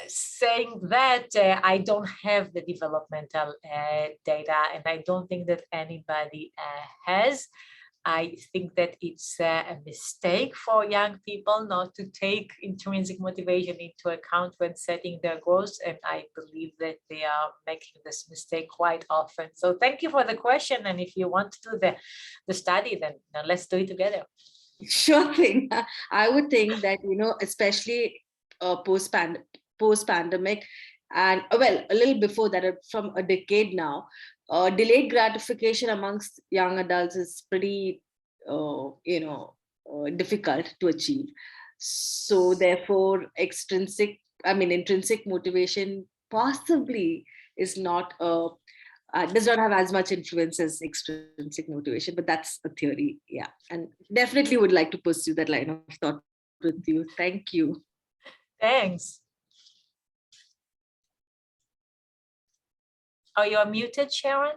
Saying that, I don't have the developmental data, and I don't think that anybody has. I think that it's a mistake for young people not to take intrinsic motivation into account when setting their goals, and I believe that they are making this mistake quite often. So thank you for the question, and if you want to do the study, then let's do it together. Sure thing. I would think that, especially post-pandemic, and well, a little before that, from a decade now, delayed gratification amongst young adults is pretty, difficult to achieve. So therefore, intrinsic motivation possibly is not does not have as much influence as extrinsic motivation, but that's a theory. Yeah, and definitely would like to pursue that line of thought with you. Thank you. Thanks. Are you muted, Sharon?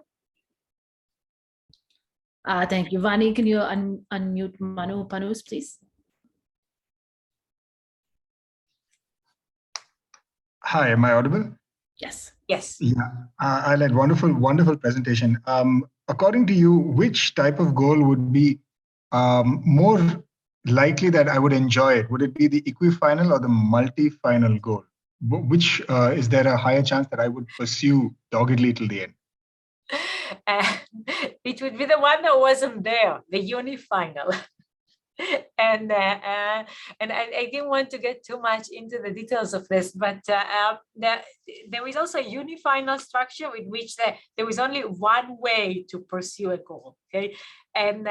Thank you. Vani, can you unmute Manu Panus, please? Hi, am I audible? Yes. Yes. Yeah, Ayelet, wonderful presentation. According to you, which type of goal would be more likely that I would enjoy it? Would it be the equifinal or the multi-final goal? Which is there a higher chance that I would pursue doggedly till the end? It would be the one that wasn't there, the unifinal. And I didn't want to get too much into the details of this, but there is also a unifinal structure in which there is only one way to pursue a goal. Okay, and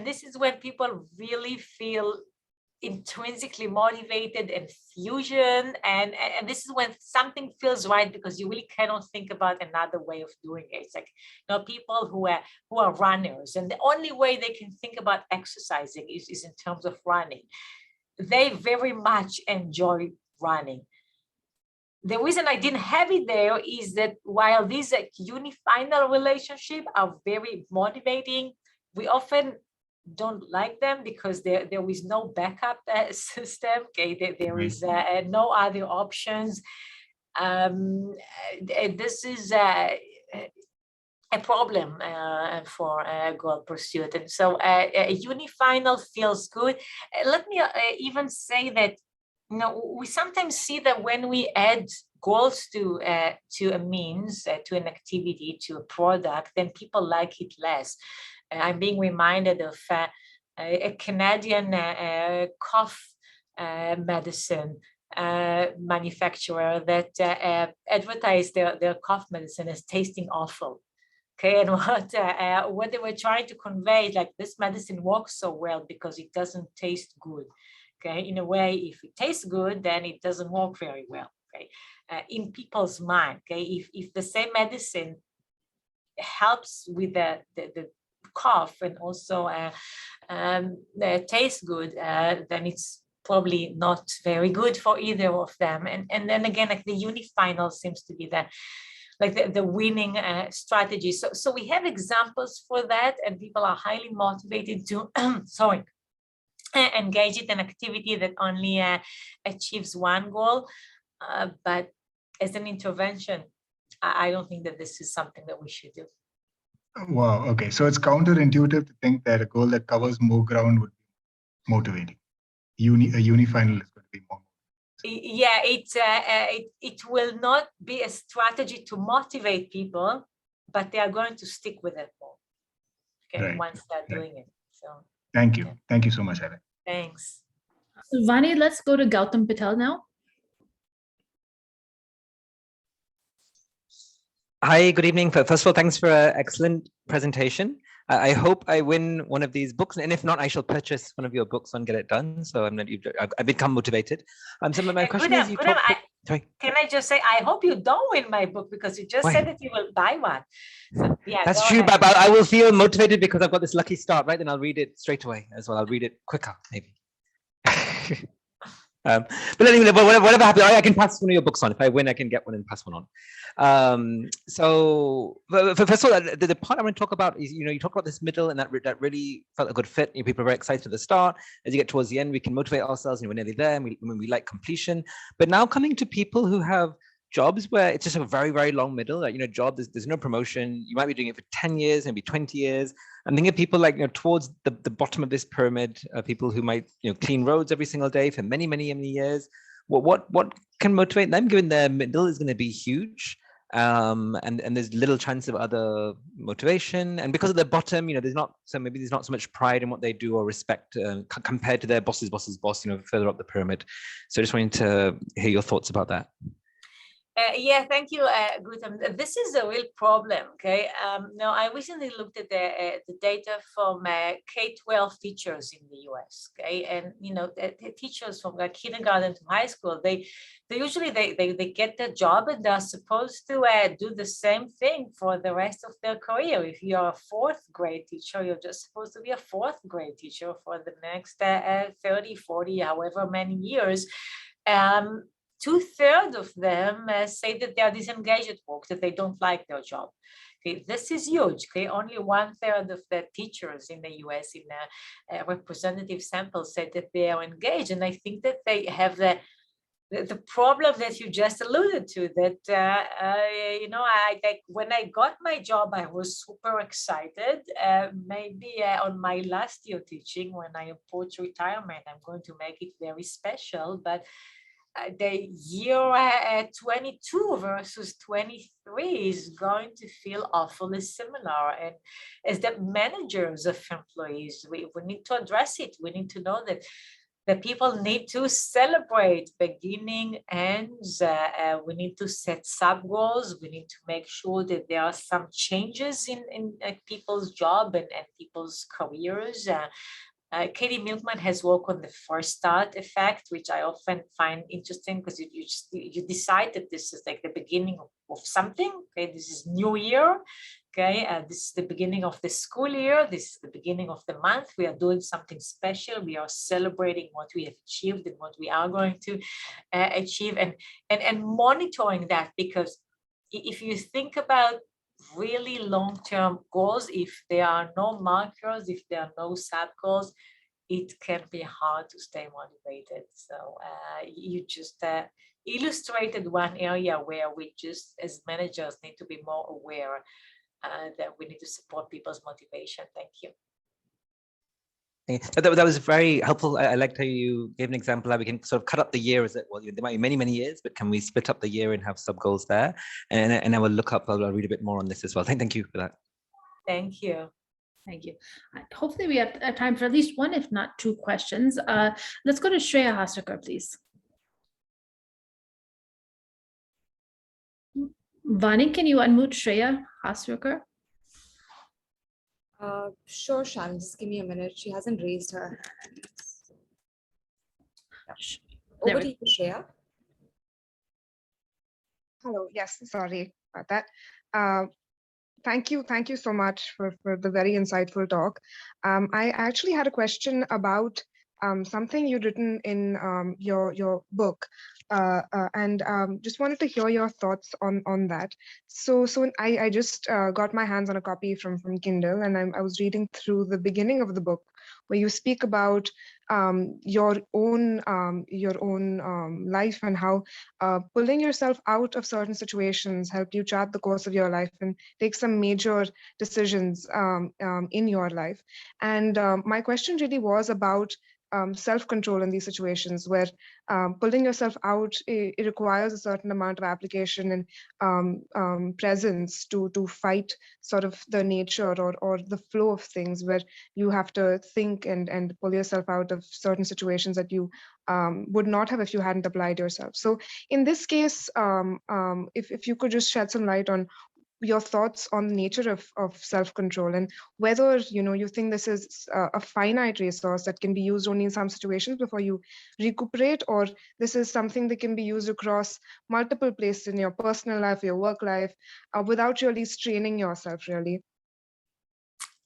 this is when people really feel intrinsically motivated and fusion, and this is when something feels right, because you really cannot think about another way of doing it. It's like, people who are runners, and the only way they can think about exercising is in terms of running. They very much enjoy running. The reason I didn't have it there is that while these unifinal relationships are very motivating, we often don't like them because there is no backup system. Okay, there is no other options. This is a problem for goal pursuit, and so a unifinal feels good. Let me even say that we sometimes see that when we add goals to a means, to an activity, to a product, then people like it less. I'm being reminded of a Canadian cough medicine manufacturer that advertised their cough medicine as tasting awful. Okay, and what they were trying to convey is like, this medicine works so well because it doesn't taste good. Okay, in a way, if it tastes good, then it doesn't work very well. Okay, in people's mind. Okay, if the same medicine helps with the cough and also tastes good, then it's probably not very good for either of them. And then again, like the unifinal seems to be the winning strategy. So we have examples for that, and people are highly motivated to engage in an activity that only achieves one goal. But as an intervention, I don't think that this is something that we should do. Wow. Okay. So it's counterintuitive to think that a goal that covers more ground would be motivating. A unifinal is going to be more. Yeah, it will not be a strategy to motivate people, but they are going to stick with it more. Okay, right. Once they're doing it. So thank you. Thank you so much, Ayelet. Thanks. So Vani, let's go to Gautam Patel now. Hi, good evening. First of all, thanks for an excellent presentation. I hope I win one of these books, and if not, I shall purchase one of your books and get it done. So I've become motivated. So my question is, can I just say, I hope you don't win my book, because you just said that you will buy one. So, yeah, that's true, but I will feel motivated because I've got this lucky start, right? Then I'll read it straight away as well. I'll read it quicker, maybe. But anyway, whatever happens, I can pass one of your books on. If I win, I can get one and pass one on. So first of all, the part I want to talk about is, you talk about this middle, and that really felt a good fit. People are very excited at the start. As you get towards the end, we can motivate ourselves, and we're nearly there, and we like completion. But now coming to people who have jobs where it's just a very, very long middle, job, there's no promotion. You might be doing it for 10 years, maybe 20 years. I'm thinking of people towards the bottom of this pyramid, people who might, clean roads every single day for many, many, many years. What can motivate them, given their middle is going to be huge, and there's little chance of other motivation, and because of the bottom, there's not so much pride in what they do or respect compared to their boss's boss, further up the pyramid. So I just wanted to hear your thoughts about that. Yeah, thank you, Gautam. This is a real problem, okay? Now, I recently looked at the data from K-12 teachers in the US, okay? And, the teachers from kindergarten to high school, they usually get their job, and they're supposed to do the same thing for the rest of their career. If you're a fourth grade teacher, you're just supposed to be a fourth grade teacher for the next 30, 40, however many years. 2/3 of them say that they are disengaged at work, that they don't like their job. Okay, this is huge. Okay, only 1/3 of the teachers in the US in a representative sample said that they are engaged, and I think that they have the problem that you just alluded to, that when I got my job, I was super excited. Maybe on my last year teaching, when I approach retirement, I'm going to make it very special. But the year 22 versus 23 is going to feel awfully similar. And as the managers of employees, we need to address it. We need to know that the people need to celebrate beginning ends. We need to set sub goals. We need to make sure that there are some changes in people's job and people's careers. Katie Milkman has worked on the first start effect, which I often find interesting because you decide that this is like the beginning of something. Okay, this is new year. Okay, this is the beginning of the school year. This is the beginning of the month. We are doing something special. We are celebrating what we have achieved and what we are going to achieve, and monitoring that, because if you think about really long-term goals, if there are no markers, if there are no sub goals, it can be hard to stay motivated. So you just illustrated one area where we just, as managers, need to be more aware that we need to support people's motivation. Thank you. That was very helpful. I liked how you gave an example how we can sort of cut up the year. As it, well, there might be many, many years, but can we split up the year and have sub goals there? And I will look up, I'll read a bit more on this as well. Thank you for that. Thank you. Thank you. Hopefully we have time for at least one, if not two questions. Let's go to Shreya Hasrakar, please. Vani, can you unmute Shreya Hasrakar? Sure, Sharon, just give me a minute. She hasn't raised her hand. Yeah. Over to you, Shreya. Hello, yes, sorry about that. Thank you so much for the very insightful talk. I actually had a question about something you'd written in your book, and just wanted to hear your thoughts on that. So I just got my hands on a copy from Kindle, and I was reading through the beginning of the book, where you speak about your own life, and how pulling yourself out of certain situations helped you chart the course of your life and take some major decisions in your life. And my question really was about self-control in these situations, where pulling yourself out, it requires a certain amount of application and presence to fight sort of the nature or the flow of things, where you have to think and pull yourself out of certain situations that you would not have if you hadn't applied yourself. So in this case, if you could just shed some light on your thoughts on the nature of self-control, and whether you think this is a finite resource that can be used only in some situations before you recuperate, or this is something that can be used across multiple places in your personal life, your work life, without really straining yourself, really.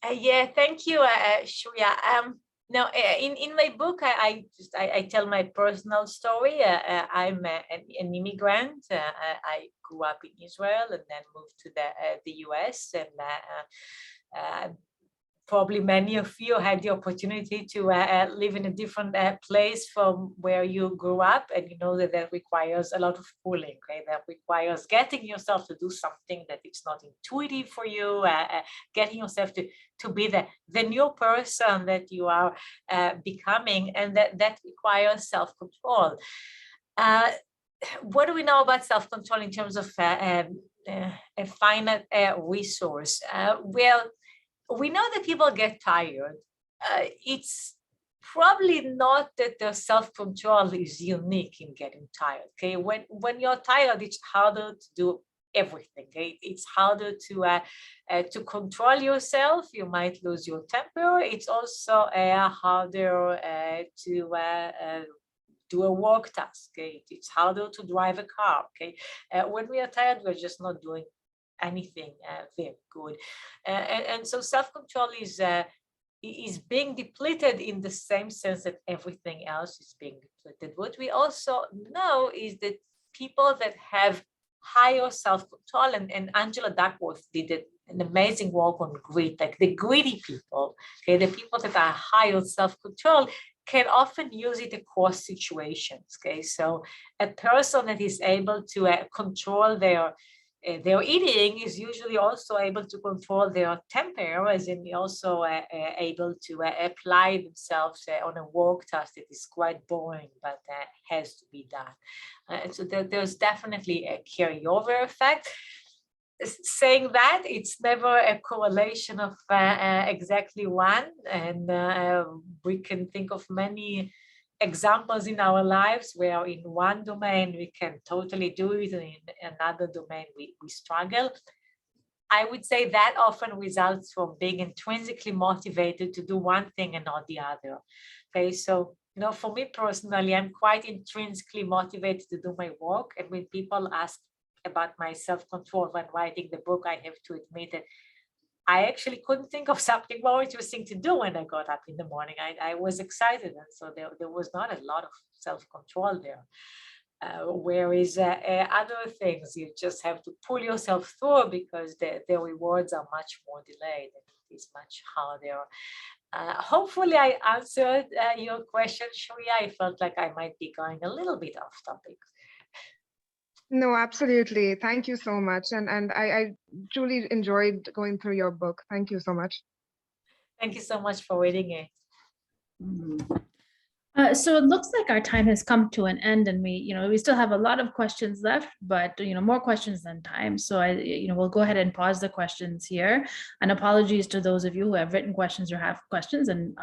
Yeah, thank you, Shreya. Now, in my book, I tell my personal story. I'm an immigrant. I grew up in Israel and then moved to the US. And probably many of you had the opportunity to live in a different place from where you grew up, and you know that requires a lot of pulling. Okay, that requires getting yourself to do something that it's not intuitive for you, getting yourself to be the new person that you are becoming, and that requires self-control. What do we know about self-control in terms of a finite resource? Well, we know that people get tired. It's probably not that their self-control is unique in getting tired. Okay, when you're tired, it's harder to do everything. Okay, it's harder to control yourself. You might lose your temper. It's also harder to do a work task. Okay, it's harder to drive a car. Okay, when we are tired, we're just not doing anything very good, and so self-control is being depleted in the same sense that everything else is being depleted. What we also know is that people that have higher self-control, and Angela Duckworth did an amazing work on grit, like the greedy people, okay, the people that are higher self-control can often use it across situations. Okay, so a person that is able to control their eating is usually also able to control their temper, as in also able to apply themselves on a work task that is quite boring but has to be done. And so there's definitely a carryover effect. Saying that, it's never a correlation of exactly one, and we can think of many examples in our lives where in one domain we can totally do it, and in another domain we struggle. I would say that often results from being intrinsically motivated to do one thing and not the other. Okay, so for me personally, I'm quite intrinsically motivated to do my work, and when people ask about my self-control when writing the book, I have to admit that I actually couldn't think of something more interesting to do when I got up in the morning. I was excited, and so there was not a lot of self-control there. Whereas other things, you just have to pull yourself through because the rewards are much more delayed and it is much harder. Hopefully I answered your question, Shreya. I felt like I might be going a little bit off topic. No, absolutely. Thank you so much. And I truly enjoyed going through your book. Thank you so much. Thank you so much for reading it. So it looks like our time has come to an end, and we still have a lot of questions left, but more questions than time. So we'll go ahead and pause the questions here. And apologies to those of you who have written questions or have questions, and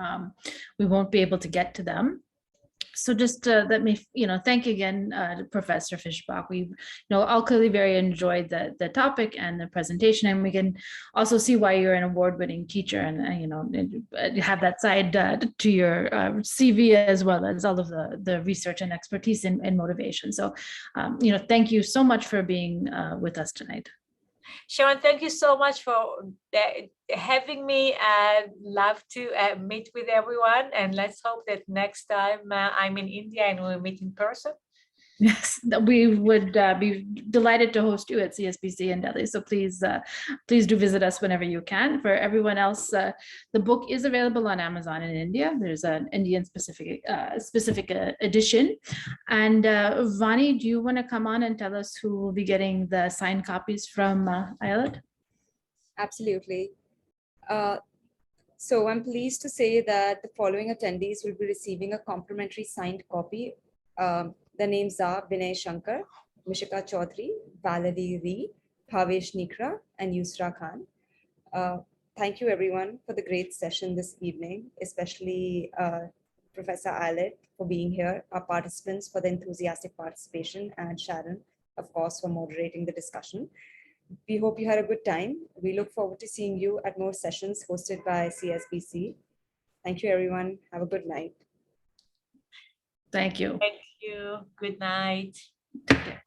we won't be able to get to them. So just let me, thank you again, Professor Fishbach. We, all clearly very enjoyed the topic and the presentation, and we can also see why you're an award-winning teacher, and have that side to your CV, as well as all of the research and expertise in motivation. So, thank you so much for being with us tonight. Sharon, thank you so much for having me. Love to meet with everyone, and let's hope that next time I'm in India and we'll meet in person. Yes, we would be delighted to host you at CSBC in Delhi. So please do visit us whenever you can. For everyone else, the book is available on Amazon in India. There's an Indian specific edition. And Vani, do you want to come on and tell us who will be getting the signed copies from Ayelet? Absolutely. So I'm pleased to say that the following attendees will be receiving a complimentary signed copy. The names are Vinay Shankar, Mishika Chaudhary, Valerie Ree, Bhavesh Nikra, and Yusra Khan. Thank you everyone for the great session this evening, especially Professor Ayelet for being here, our participants for the enthusiastic participation, and Sharon, of course, for moderating the discussion. We hope you had a good time. We look forward to seeing you at more sessions hosted by CSBC. Thank you, everyone. Have a good night. Thank you. Thank you. Good night. Take care.